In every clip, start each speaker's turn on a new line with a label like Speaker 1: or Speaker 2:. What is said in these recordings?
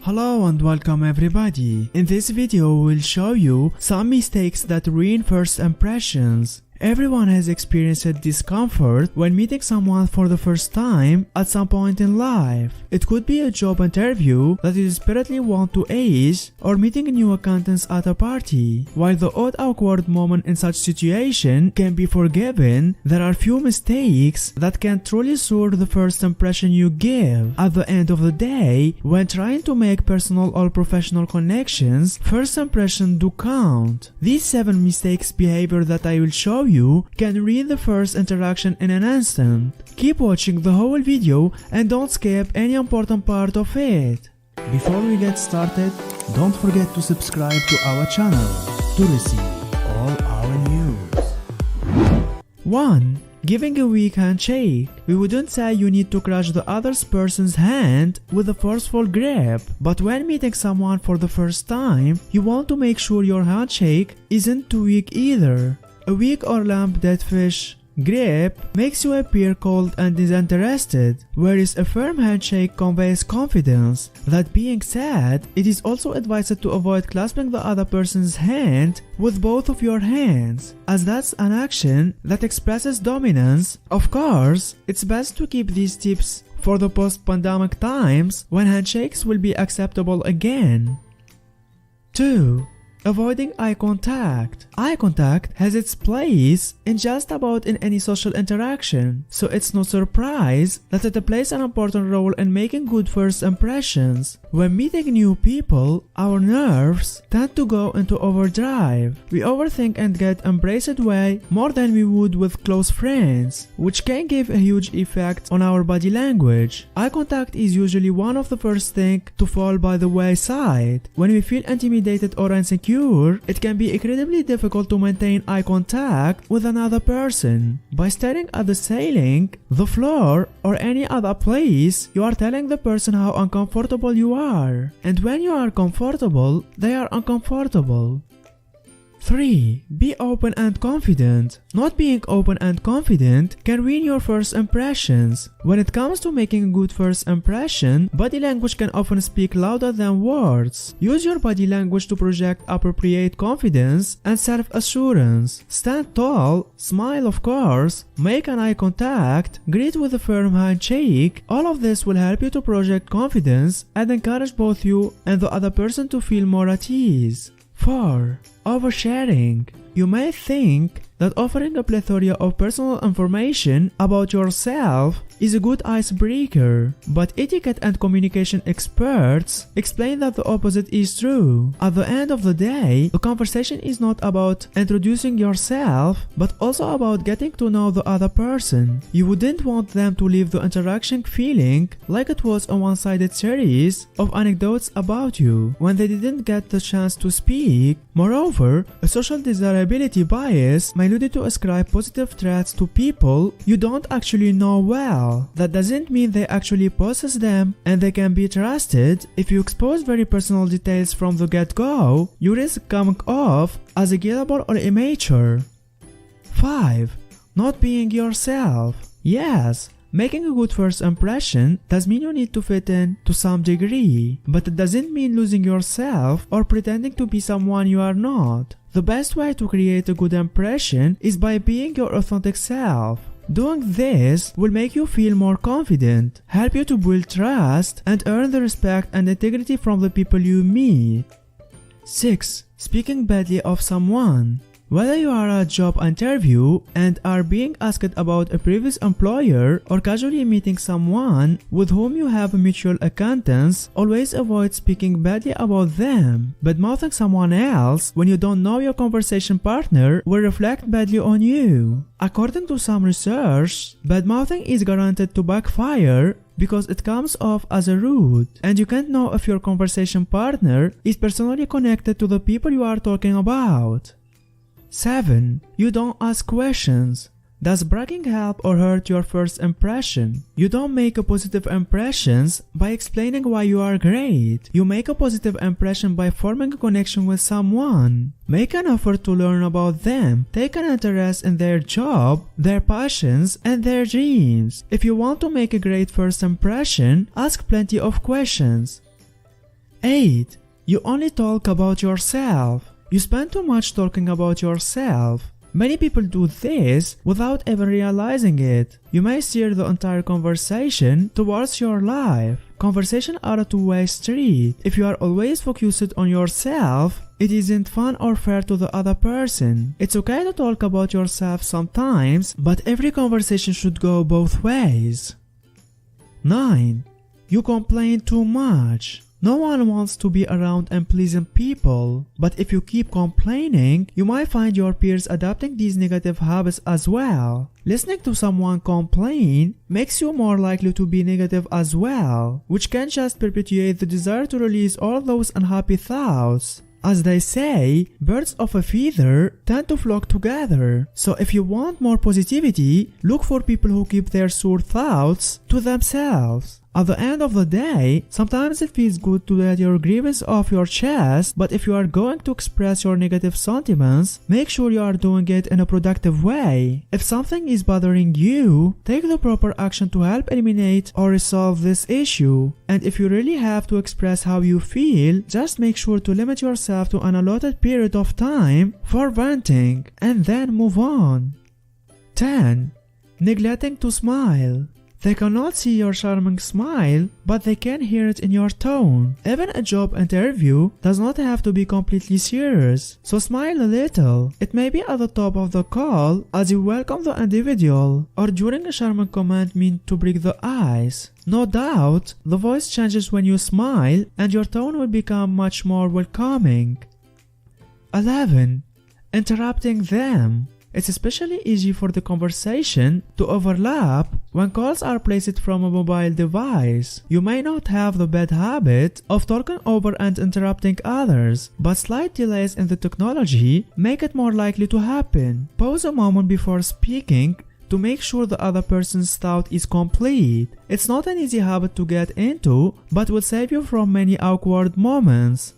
Speaker 1: Hello and welcome everybody. In this video we'll show you some mistakes that ruin first impressions. Everyone has experienced discomfort when meeting someone for the first time at some point in life. It could be a job interview that you desperately want to ace, or meeting new acquaintance at a party. While the odd awkward moment in such situation can be forgiven, there are few mistakes that can truly sour the first impression you give. At the end of the day, when trying to make personal or professional connections, first impressions do count. These 7 mistakes behavior that I will show you can ruin the first interaction in an instant. Keep watching the whole video and don't skip any important part of it. Before we get started, don't forget to subscribe to our channel to receive all our news. 1. Giving a weak handshake. We wouldn't say you need to crush the other person's hand with a forceful grip, but when meeting someone for the first time, you want to make sure your handshake isn't too weak either. A weak or limp deadfish grip makes you appear cold and disinterested, whereas a firm handshake conveys confidence. That being said, it is also advised to avoid clasping the other person's hand with both of your hands, as that's an action that expresses dominance. Of course, it's best to keep these tips for the post-pandemic times when handshakes will be acceptable again. 2. Avoiding eye contact. Eye contact has its place in just about in any social interaction, so it's no surprise that it plays an important role in making good first impressions. When meeting new people, our nerves tend to go into overdrive. We overthink and get embraced way more than we would with close friends, which can give a huge effect on our body language. Eye contact is usually one of the first things to fall by the wayside. When we feel intimidated or insecure, it can be incredibly difficult to maintain eye contact with another person. By staring at the ceiling, the floor, or any other place, you are telling the person how uncomfortable you are. And when you are comfortable, they are uncomfortable. 3. Be open and confident. Not being open and confident can ruin your first impressions. When it comes to making a good first impression, body language can often speak louder than words. Use your body language to project appropriate confidence and self-assurance. Stand tall, smile of course, make an eye contact, greet with a firm handshake. All of this will help you to project confidence and encourage both you and the other person to feel more at ease. 4. Oversharing. You may think that offering a plethora of personal information about yourself is a good icebreaker, but etiquette and communication experts explain that the opposite is true. At the end of the day, the conversation is not about introducing yourself, but also about getting to know the other person. You wouldn't want them to leave the interaction feeling like it was a one-sided series of anecdotes about you when they didn't get the chance to speak. Moreover, a social desirability bias may lead you to ascribe positive traits to people you don't actually know well. That doesn't mean they actually possess them, and they can be trusted. If you expose very personal details from the get-go, you risk coming off as gullible or immature. 5. Not being yourself. Yes, making a good first impression does mean you need to fit in to some degree, but it doesn't mean losing yourself or pretending to be someone you are not. The best way to create a good impression is by being your authentic self. Doing this will make you feel more confident, help you to build trust, and earn the respect and integrity from the people you meet. 6. Speaking badly of someone. Whether you are at a job interview and are being asked about a previous employer or casually meeting someone with whom you have a mutual acquaintance, always avoid speaking badly about them. Bad-mouthing someone else when you don't know your conversation partner will reflect badly on you. According to some research, bad-mouthing is guaranteed to backfire because it comes off as a rude, and you can't know if your conversation partner is personally connected to the people you are talking about. 7. You don't ask questions. Does bragging help or hurt your first impression? You don't make a positive impressions by explaining why you are great. You make a positive impression by forming a connection with someone. Make an effort to learn about them. Take an interest in their job, their passions, and their dreams. If you want to make a great first impression, ask plenty of questions. 8. You only talk about yourself. You spend too much talking about yourself. Many people do this without even realizing it. You may steer the entire conversation towards your life. Conversations are a two-way street. If you are always focused on yourself, it isn't fun or fair to the other person. It's okay to talk about yourself sometimes, but every conversation should go both ways. 9. You complain too much. No one wants to be around unpleasant people, but if you keep complaining, you might find your peers adopting these negative habits as well. Listening to someone complain makes you more likely to be negative as well, which can just perpetuate the desire to release all those unhappy thoughts. As they say, birds of a feather tend to flock together. So if you want more positivity, look for people who keep their sore thoughts to themselves. At the end of the day, sometimes it feels good to let your grievance off your chest, but if you are going to express your negative sentiments, make sure you are doing it in a productive way. If something is bothering you, take the proper action to help eliminate or resolve this issue. And if you really have to express how you feel, just make sure to limit yourself to an allotted period of time for venting, and then move on. 10. Neglecting to smile. They cannot see your charming smile, but they can hear it in your tone. Even a job interview does not have to be completely serious, so smile a little. It may be at the top of the call as you welcome the individual, or during a charming comment meant to break the ice. No doubt, the voice changes when you smile, and your tone will become much more welcoming. 11. Interrupting them. It's especially easy for the conversation to overlap when calls are placed from a mobile device. You may not have the bad habit of talking over and interrupting others, but slight delays in the technology make it more likely to happen. Pause a moment before speaking to make sure the other person's thought is complete. It's not an easy habit to get into, but will save you from many awkward moments.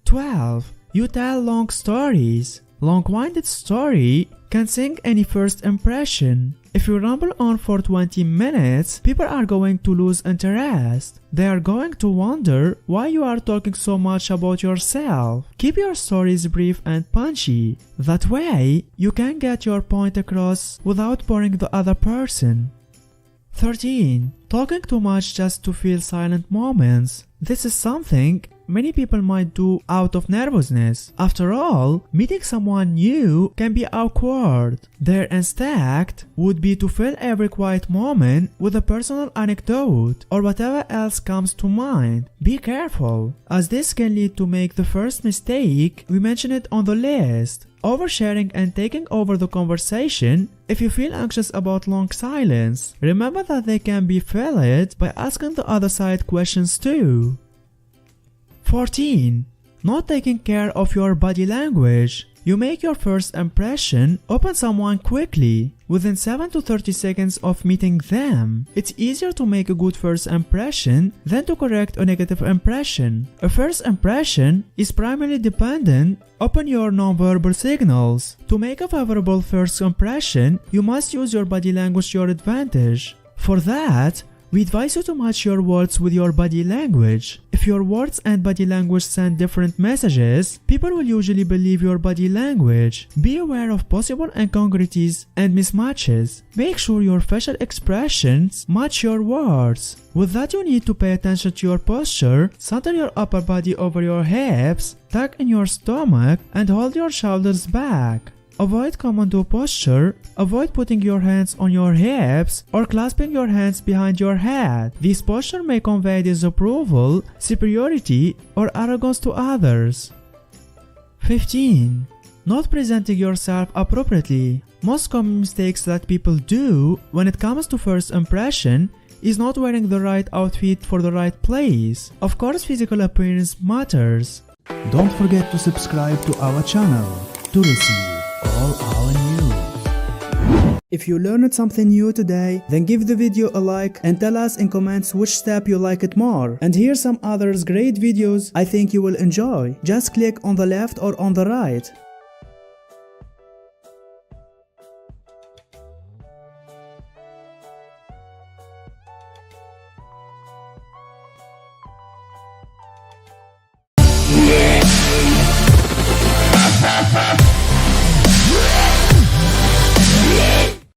Speaker 1: 12. You tell long stories. Long-winded story can sink any first impression. If you ramble on for 20 minutes, people are going to lose interest. They are going to wonder why you are talking so much about yourself. Keep your stories brief and punchy. That way, you can get your point across without boring the other person. 13. Talking too much just to fill silent moments. This is something many people might do out of nervousness. After all, meeting someone new can be awkward. Their instinct would be to fill every quiet moment with a personal anecdote or whatever else comes to mind. Be careful, as this can lead to make the first mistake we mentioned on the list. Oversharing and taking over the conversation. If you feel anxious about long silence, remember that they can be filled by asking the other side questions too. 14. Not taking care of your body language. You make your first impression, open someone quickly. Within 7 to 30 seconds of meeting them, it's easier to make a good first impression than to correct a negative impression. A first impression is primarily dependent upon your nonverbal signals. To make a favorable first impression, you must use your body language to your advantage. For that, we advise you to match your words with your body language. If your words and body language send different messages, people will usually believe your body language. Be aware of possible incongruities and mismatches. Make sure your facial expressions match your words. With that, you need to pay attention to your posture, center your upper body over your hips, tuck in your stomach, and hold your shoulders back. Avoid commando posture. Avoid putting your hands on your hips or clasping your hands behind your head. This posture may convey disapproval, superiority, or arrogance to others. 15. Not presenting yourself appropriately. Most common mistakes that people do when it comes to first impression is not wearing the right outfit for the right place. Of course, physical appearance matters.
Speaker 2: Don't forget to subscribe to our channel to receive all our news.
Speaker 1: If you learned something new today, then give the video a like and tell us in comments which step you like it more. And here's some others great videos I think you will enjoy. Just click on the left or on the right.
Speaker 3: Yeah.